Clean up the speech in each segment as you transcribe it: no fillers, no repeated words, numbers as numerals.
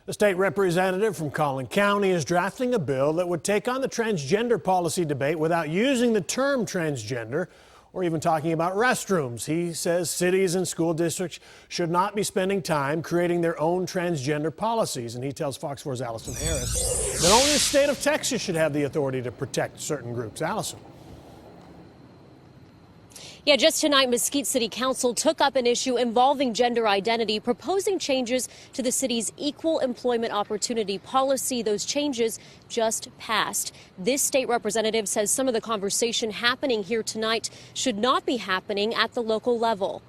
The state representative from Collin County is drafting a bill that would take on the transgender policy debate without using the term transgender or even talking about restrooms. He says cities and school districts should not be spending time creating their own transgender policies. And he tells Fox 4's Allison Harris that only the state of Texas should have the authority to protect certain groups. Allison. Yeah, just tonight, Mesquite City Council took up an issue involving gender identity, proposing changes to the city's equal employment opportunity policy. Those changes just passed. This state representative says some of the conversation happening here tonight should not be happening at the local level.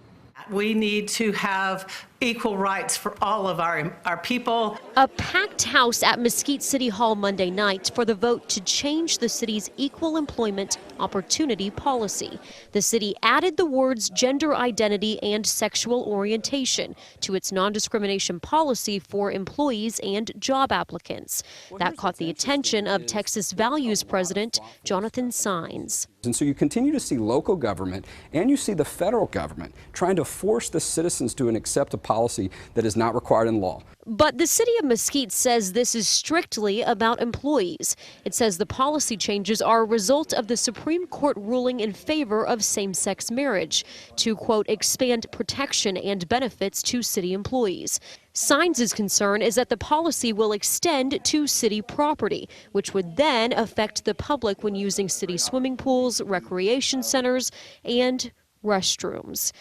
We need to have equal rights for all of our people. A packed house at Mesquite City Hall Monday night for the vote to change the city's equal employment opportunity policy. The city added the words gender identity and sexual orientation to its non-discrimination policy for employees and job applicants. That caught the attention of Texas Values President Jonathan Saenz. And so you continue to see local government and you see the federal government trying to force the citizens to accept a policy that is not required in law. But the city of Mesquite says this is strictly about employees. It says the policy changes are a result of the Supreme Court ruling in favor of same-sex marriage to, quote, expand protection and benefits to city employees. Saenz' concern is that the policy will extend to city property, which would then affect the public when using city swimming pools, recreation centers, and restrooms.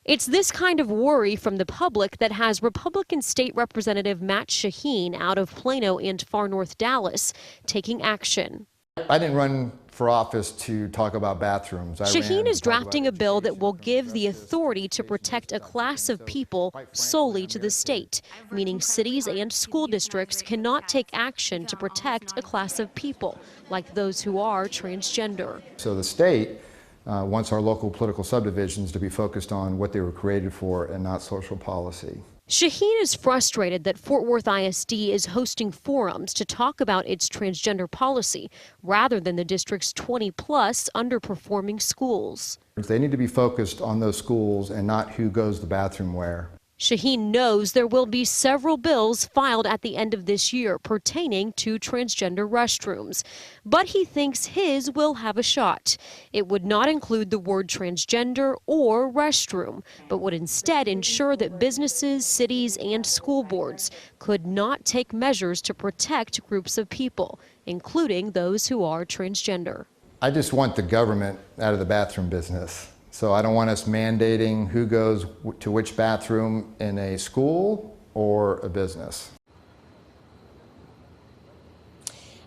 It's this kind of worry from the public that has Republican State Representative Matt Shaheen out of Plano and far north Dallas taking action. I didn't run for office to talk about bathrooms. Shaheen is drafting a bill that will give the authority to protect a class of people solely to the state, meaning cities and school districts cannot take action to protect a class of people, like those who are transgender. So the state wants our local political subdivisions to be focused on what they were created for and not social policy. Shaheen is frustrated that Fort Worth ISD is hosting forums to talk about its transgender policy rather than the district's 20-plus underperforming schools. They need to be focused on those schools and not who goes to the bathroom where. Shaheen knows there will be several bills filed at the end of this year pertaining to transgender restrooms, but he thinks his will have a shot. It would not include the word transgender or restroom, but would instead ensure that businesses, cities, and school boards could not take measures to protect groups of people, including those who are transgender. I just want the government out of the bathroom business. So I don't want us mandating who goes to which bathroom in a school or a business.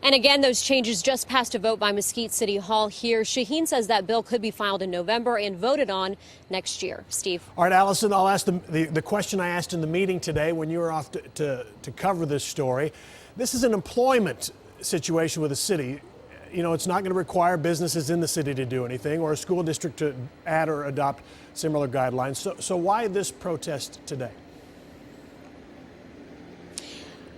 And again, those changes just passed a vote by Mesquite City Hall here. Shaheen says that bill could be filed in November and voted on next year. Steve. All right, Allison, I'll ask the question I asked in the meeting today when you were off to cover this story. This is an employment situation with the city. You know, it's not going to require businesses in the city to do anything or a school district to add or adopt similar guidelines. So why this protest today?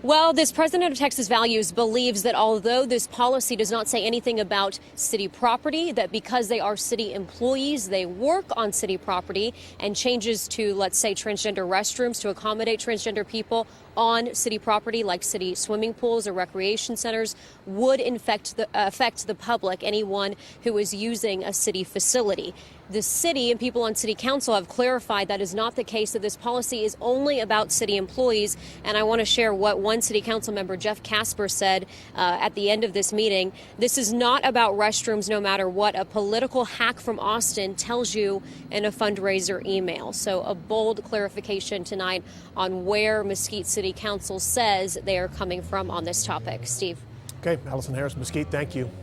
Well, this president of Texas Values believes that although this policy does not say anything about city property, that because they are city employees, they work on city property, and changes to, let's say, transgender restrooms to accommodate transgender people on city property like city swimming pools or recreation centers would affect the public, anyone who is using a city facility. The city and people on city council have clarified that is not the case, that this policy is only about city employees. And I want to share what one city council member, Jeff Casper, said at the end of this meeting. This is not about restrooms, no matter what a political hack from Austin tells you in a fundraiser email. So a bold clarification tonight on where Mesquite City Council says they are coming from on this topic. Steve. Okay, Allison Harris, Mesquite, thank you.